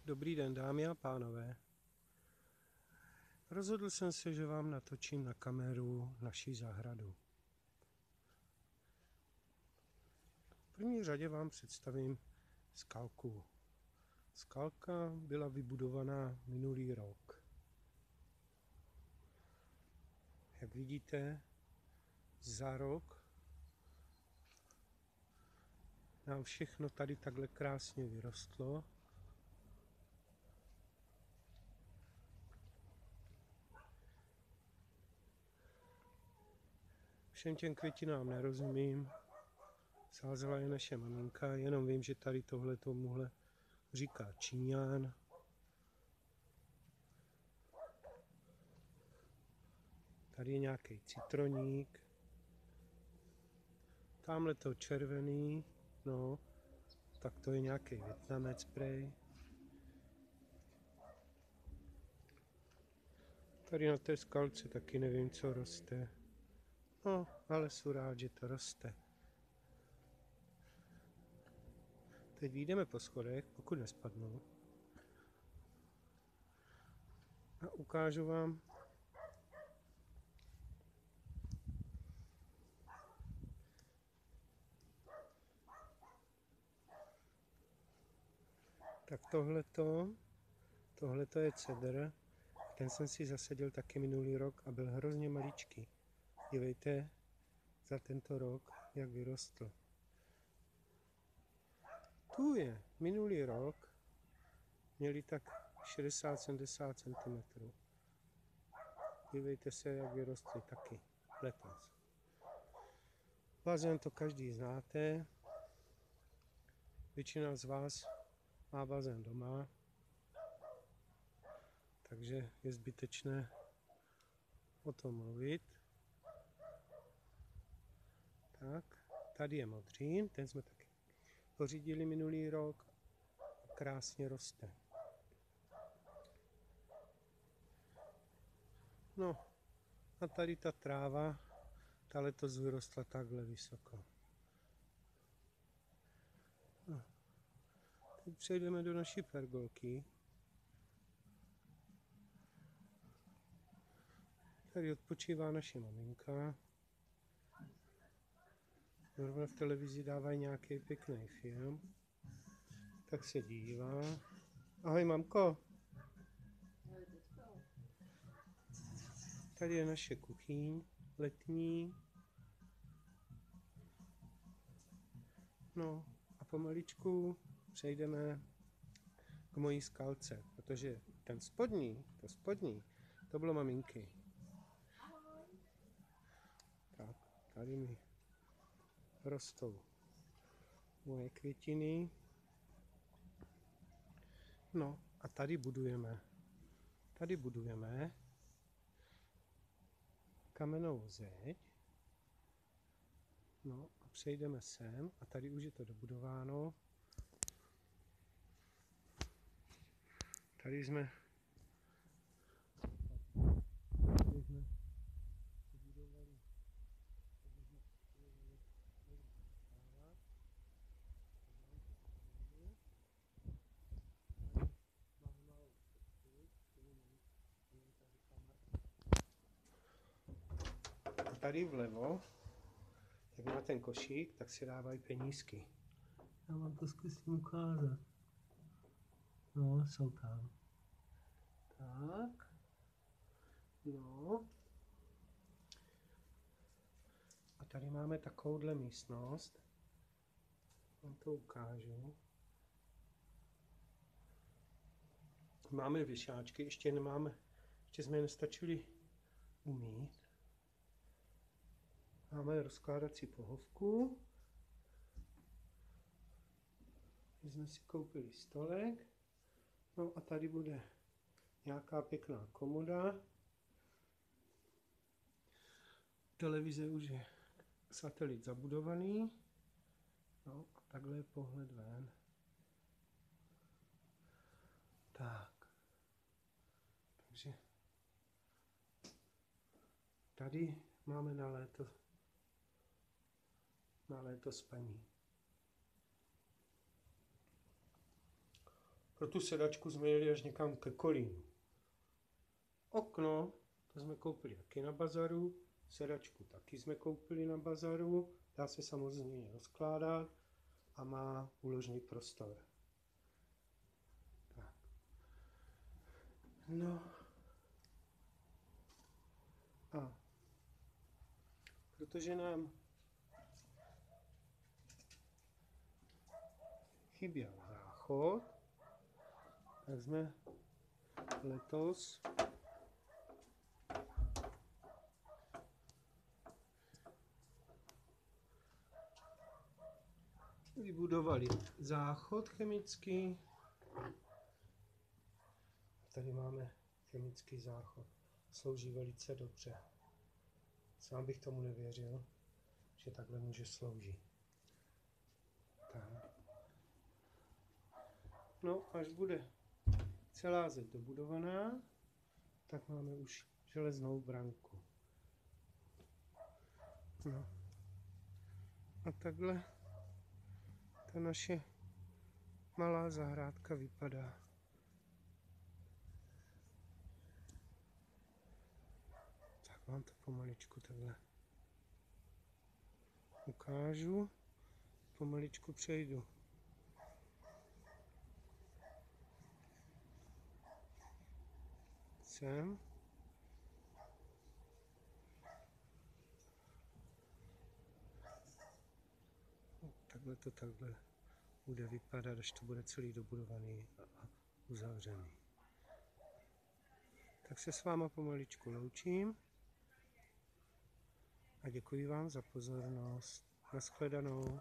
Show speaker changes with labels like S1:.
S1: Dobrý den, dámy a pánové. Rozhodl jsem se, že vám natočím na kameru naši zahradu. V první řadě vám představím skalku. Skalka byla vybudovaná minulý rok. Jak vidíte, za rok nám všechno tady takhle krásně vyrostlo. Všem těm květinám nerozumím. Sázela je naše maminka, jenom vím, že tady tohle tomuhle říká Číňan. Tady je nějaký citroník. Tamhle to červený, no, tak to je nějaký Vietnamec prej. Tady na té skalce taky nevím, co roste. No, ale jsem rád, že to roste. Teď vyjdeme po schodech, pokud nespadnou. A ukážu vám, tak tohleto je cedr. Ten jsem si zasadil taky minulý rok a byl hrozně maličký. Dívejte za tento rok, jak vyrostl. Tu je minulý rok, měli tak 60-70 cm. Dívejte se, jak vyrostly taky letos. Bazén to každý znáte. Většina z vás má bazén doma, takže je zbytečné o tom mluvit. Tak, tady je modřín, ten jsme taky pořídili minulý rok. Krásně roste. No a tady ta tráva, ta letos vyrostla takhle vysoko. No. Teď přejdeme do naší pergolky. Tady odpočívá naše maminka. Zrovna v televizi dávají nějaký pěkný film. Tak se dívá. Ahoj, mamko. Tady je naše kuchyň, letní. No a pomaličku přejdeme k mojí skalce, protože to spodní, to bylo maminky. Tak, tady mi rostou moje květiny. No a tady budujeme. Kamennou zeď. No a přejdeme sem a tady už je to dobudováno. Tady jsme vybudovali. A tady vlevo, jak má ten košík, tak si dávají penízky. Já vám to zkusím ukázat. No, jsou tam. Tak. No. A tady máme takovouhle místnost. Vám to ukážu. Máme věšáčky, ještě jsme je nestačili umýt. Máme rozkládací pohovku. My jsme si koupili stolek. No a tady bude nějaká pěkná komoda. Televize už je satelit zabudovaný. No a takhle je pohled ven. Tak. Takže tady máme na léto spaní. Pro tu sedačku jsme jeli až někam ke Kolínu. Okno, to jsme koupili taky na bazaru, sedačku taky jsme koupili na bazaru, dá se samozřejmě rozkládat a má úložný prostor. Tak. No. A protože nám chyběl záchod, tak jsme letos vybudovali záchod chemický. Tady máme chemický záchod. Slouží velice dobře. Sám bych tomu nevěřil, že takhle může sloužit. Tak. No, až bude celá zeď dobudovaná, tak máme už železnou branku. No. A takhle ta naše malá zahrádka vypadá. Tak vám to pomaličku takhle ukážu. Pomaličku přejdu sem. Takhle to takhle bude vypadat, až to bude celý dobudovaný a uzavřený. Tak se s váma pomaličku loučím a děkuji vám za pozornost. Nashledanou.